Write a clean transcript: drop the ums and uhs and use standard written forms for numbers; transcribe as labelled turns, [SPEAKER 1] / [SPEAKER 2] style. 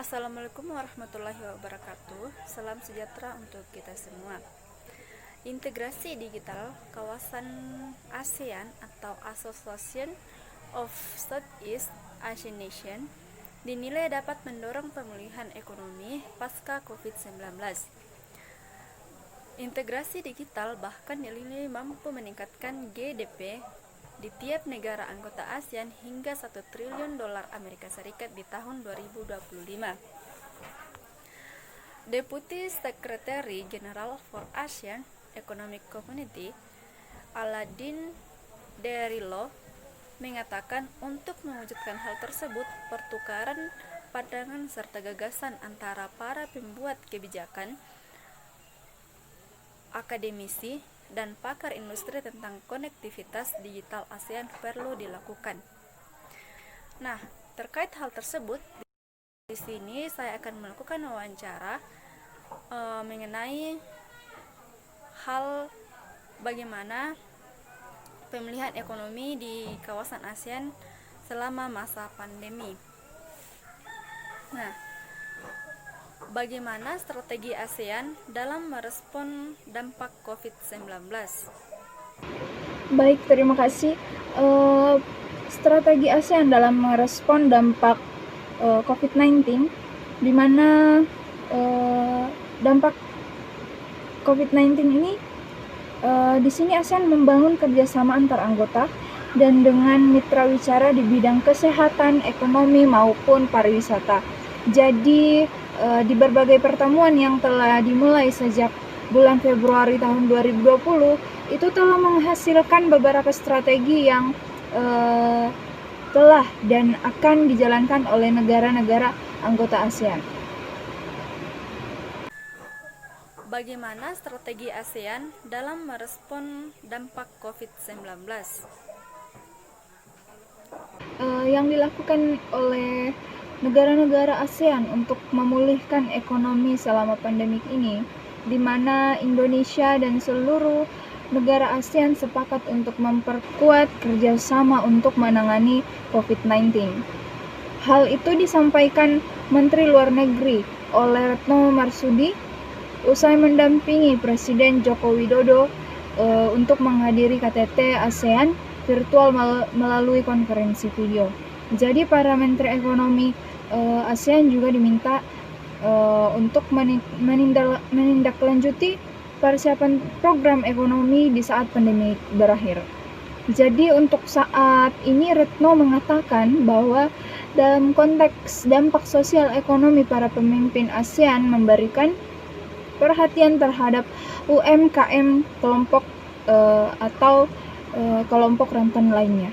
[SPEAKER 1] Assalamualaikum warahmatullahi wabarakatuh. Salam sejahtera untuk kita semua. Integrasi digital kawasan ASEAN atau Association of Southeast Asian Nations dinilai dapat mendorong pemulihan ekonomi pasca COVID-19. Integrasi digital bahkan dinilai mampu meningkatkan GDP di tiap negara anggota ASEAN hingga $1 triliun Amerika Serikat di tahun 2025. Deputy Secretary General for ASEAN Economic Community, Aladin Derillo, mengatakan untuk mewujudkan hal tersebut, pertukaran pandangan serta gagasan antara para pembuat kebijakan, akademisi, dan pakar industri tentang konektivitas digital ASEAN perlu dilakukan. Nah, terkait hal tersebut, di sini saya akan melakukan wawancara mengenai hal bagaimana pemulihan ekonomi di kawasan ASEAN selama masa pandemi. Nah, bagaimana strategi ASEAN dalam merespon dampak COVID-19?
[SPEAKER 2] Baik, terima kasih. Strategi ASEAN dalam merespon dampak COVID-19, di mana dampak COVID-19 ini di sini ASEAN membangun kerjasama antar anggota dan dengan mitra wicara di bidang kesehatan, ekonomi maupun pariwisata. Jadi di berbagai pertemuan yang telah dimulai sejak bulan Februari tahun 2020 itu telah menghasilkan beberapa strategi yang telah dan akan dijalankan oleh negara-negara anggota ASEAN.
[SPEAKER 1] Bagaimana strategi ASEAN dalam merespon dampak COVID-19?
[SPEAKER 2] Yang dilakukan oleh negara-negara ASEAN untuk memulihkan ekonomi selama pandemik ini, di mana Indonesia dan seluruh negara ASEAN sepakat untuk memperkuat kerjasama untuk menangani COVID-19. Hal itu disampaikan Menteri Luar Negeri oleh Retno Marsudi usai mendampingi Presiden Joko Widodo untuk menghadiri KTT ASEAN virtual melalui konferensi video. Jadi para Menteri Ekonomi ASEAN juga diminta untuk menindaklanjuti persiapan program ekonomi di saat pandemi berakhir. Jadi untuk saat ini Retno mengatakan bahwa dalam konteks dampak sosial ekonomi, para pemimpin ASEAN memberikan perhatian terhadap UMKM kelompok atau kelompok rentan lainnya.